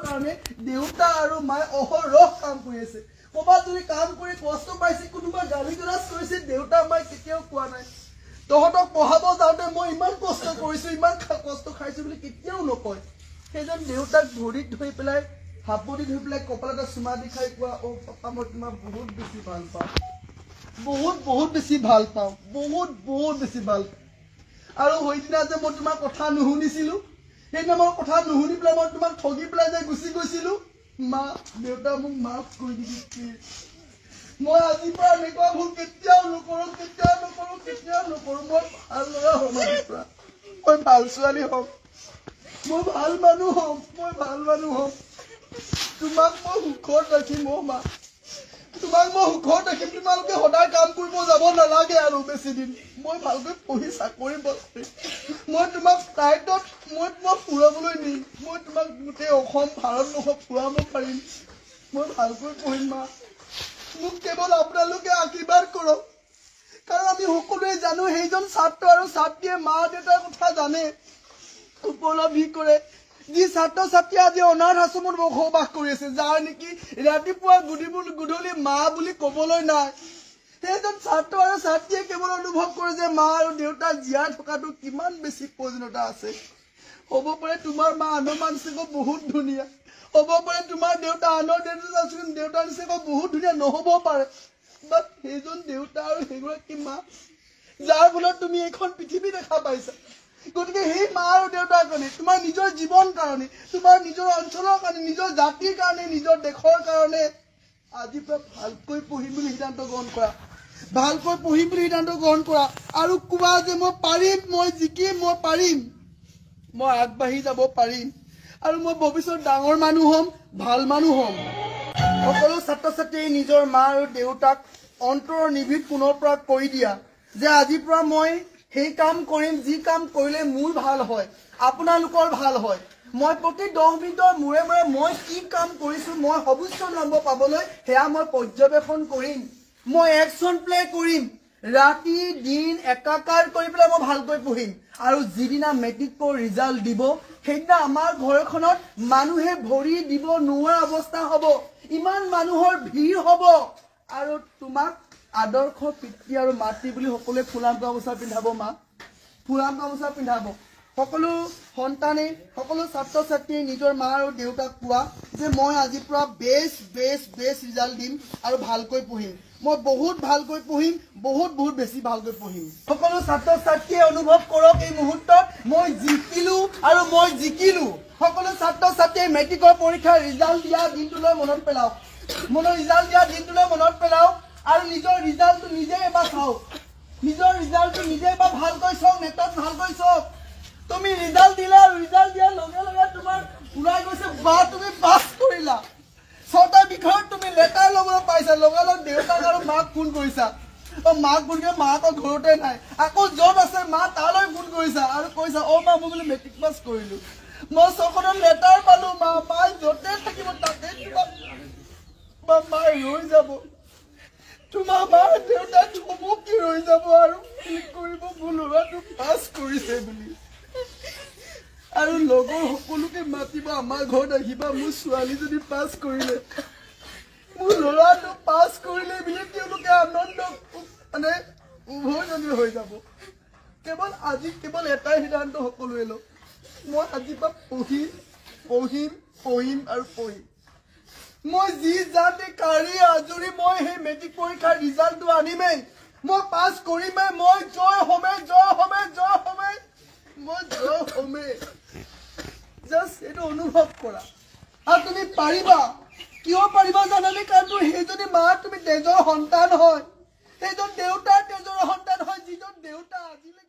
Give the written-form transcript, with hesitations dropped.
কাৰণে দেউতা আৰু মায়ে অহৰহ কাম কৰি আছে কবা যদি কাম কৰি কষ্ট পাইছে কোনোবা গালি গলাজ কৰিছে দেউতা মায়ে কেতিয়াও কোৱা নাই তহঁতক পঢ়াব যাওঁতে মই ইমান কষ্ট কৰিছো ইমান কষ্ট খাইছো বুলি কেতিয়াও নকয় সেইজন দেউতাক ভৰিত ধৰি পেলাই হাপতি ধৰি পেলাই কপালতে চুমা দি খাই কোৱা অ পাপা মই তোমাক বহুত বেছি ভাল পাওঁ বহুত বেছি ভাল পাওঁ বহুত বেছি ভাল আৰু হৈদিনা যে মই তোমাৰ কথা নুশুনিছিলো সেইদিনা মই কথা নুশুনি পেলাই মই তোমাক ঠগি পেলাই যে গুচি গৈছিলো মা দেউতা মোক মাফ কৰি দিবি মই আজিৰ পৰা এনেকুৱা ভুল কেতিয়াও নকৰো মই ভাল ল'ৰা হ'ম আজিৰ পৰা মই ভাল ছোৱালী হ'ম মই ভাল মানুহ হ'ম তোমাক মই সুখত ৰাখিম অ মা তোমাক মই সুখত ৰাখিম তোমালোকে সদায় কাম কৰিব যাব নালাগে আৰু বেছি দিন মই ভালকৈ পঢ়ি চাকৰি কৰিম মই তোমাক ফ্লাইটত মই তোমাক ফুৰাবলৈ নিম মই তোমাক গোটেই অসম ভাৰতবৰ্ষ ফুৰাব পাৰিম মই ভালকৈ পঢ়িম মা মোক কেৱল আপোনালোকে আশীৰ্বাদ কৰক কাৰণ আমি সকলোৱে জানো সেইজন ছাত্ৰ আৰু ছাত্ৰীয়ে মা দেউতাৰ কথা জানে উপলব্ধি কৰে যি ছাত্ৰ ছাত্ৰী আজি অনাথ আশ্ৰমত বসবাস কৰি আছে যাৰ নেকি ৰাতিপুৱা গধূলি মা বুলি ক'বলৈ নাই সেইজন ছাত্ৰ আৰু ছাত্ৰীয়ে কেৱল অনুভৱ কৰে যে মা আৰু দেউতা জীয়াই থকাটো কিমান বেছি প্ৰয়োজনীয়তা আছে হ'ব পাৰে তোমাৰ মা আনৰ নিচিনাকৈ বহুত ধুনীয়া হ'ব পাৰে তোমাৰ দেউতা আনৰ দেউতাৰ নিচিনাকৈ বহুত ধুনীয়া নহ'ব পাৰে বাট সেইজন দেউতা আৰু সেইগৰাকী মা যাৰ ফলত তুমি এইখন পৃথিৱী দেখা পাইছা গতিকে সেই মা আৰু দেউতাৰ কাৰণে তোমাৰ নিজৰ জীৱন কাৰণে তোমাৰ নিজৰ অঞ্চলৰ কাৰণে নিজৰ জাতিৰ কাৰণে নিজৰ দেশৰ কাৰণে আজিৰ পৰা ভালকৈ পঢ়িম বুলি সিদ্ধান্ত গ্ৰহণ কৰা আৰু কোৱা যে মই পাৰিম মই জিকিম মই পাৰিম মই আগবাঢ়ি যাব পাৰিম আৰু মই ভৱিষ্যত ডাঙৰ মানুহ হ'ম ভাল মানুহ হ'ম সকলো ছাত্ৰ ছাত্ৰীয়ে নিজৰ মা আৰু দেউতাক অন্তৰৰ নিবিড় পুনৰ পৰা কৈ দিয়া যে আজিৰ পৰা মই সেই কাম কৰিম যি কাম কৰিলে মোৰ ভাল হয় আপোনালোকৰ ভাল হয় মই প্ৰতি 10 মিনিটৰ মূৰে মই কি কাম কৰিছো মই সৰ্বোচ্চ নম্বৰ পাবলৈ সেয়া মই পৰ্যবেক্ষণ কৰিম মই একশ্যন প্লে কৰিম ৰাতি দিন একাকাৰ কৰি পেলাই মই ভালকৈ পঢ়িম আৰু যিদিনা মেট্ৰিকৰ ৰিজাল্ট দিব সেইদিনা আমাৰ ঘৰখনত মানুহে ভৰি দিব নোৱাৰ অৱস্থা হ'ব ইমান মানুহৰ ভিৰ হ'ব আৰু তোমাক আদৰ্শ পিতৃ আৰু মাতৃ বুলি সকলোৱে ফুলাম গামোচা পিন্ধাব মা ফুলাম গামোচা পিন্ধাব সকলো সন্তানে সকলো ছাত্ৰ ছাত্ৰীয়ে নিজৰ মা আৰু দেউতাক কোৱা যে মই আজিৰ পৰা বেষ্ট ৰিজাল্ট দিম আৰু ভালকৈ পঢ়িম মই বহুত ভালকৈ পঢ়িম বহুত বেছি ভালকৈ পঢ়িম সকলো ছাত্ৰ ছাত্ৰীয়ে অনুভৱ কৰক এই মুহূৰ্তত মই জিকিলো আৰু মই জিকিলো সকলো ছাত্ৰ ছাত্ৰীয়ে মেট্ৰিকৰ পৰীক্ষাৰ ৰিজাল্ট দিয়া দিনটোলৈ মনত পেলাওক আৰু নিজৰ ৰিজাল্টটো নিজে এবাৰ চাওক নিজে এবাৰ ভালকৈ চাওক নেটত ভালকৈ চাওক তুমি ৰিজাল্ট দিয়াৰ লগে লগে তোমাৰ ওলাই গৈছে বা তুমি পাছ কৰিলা 6টা বিষয়ত তুমি লেটাৰ ল'বলৈ পাইছা লগে দেউতাক আৰু মাক ফোন কৰিছা মাক ফোন কৰি মাকৰ ঘৰতে নাই আকৌ য'ত আছে মা তালৈ ফোন কৰিছা আৰু কৈছা অ মা মই বোলে মেট্ৰিক পাছ কৰিলো মই 6খনত লেটাৰ পালো মা য'তে থাকিব তাতে মা ৰৈ যাব তোমাৰ মা দেউতা থমকি ৰৈ যাব আৰু কি কৰিব মোৰ ল'ৰাটো পাছ কৰিছে বুলি আৰু লগৰ সকলোকে মাতিবা আমাৰ ঘৰত আহিবা মোৰ ছোৱালীজনী পাছ কৰিলে মোৰ ল'ৰাটো পাছ কৰিলে বুলি তেওঁলোকে আনন্দ মানে উভয়জনী হৈ যাব কেৱল এটাই সিদ্ধান্ত সকলোৱে লওক মই আজিৰ পৰা পঢ়িম আৰু পঢ়িম মই যি জাতি কাঢ়ি আজৰি মই সেই মেট্ৰিক পৰীক্ষাৰ ৰিজাল্টটো আনিমেই মই পাছ কৰিমেই মই জয় হমেই জাষ্ট এইটো অনুভৱ কৰা আৰু তুমি পাৰিবা কিয় পাৰিবা জানানে কাৰণ সেইজনী মা তুমি তেজৰ সন্তান হয় সেইজন দেউতাৰ তেজৰ সন্তান হয় যিজন দেউতা আজিলৈকে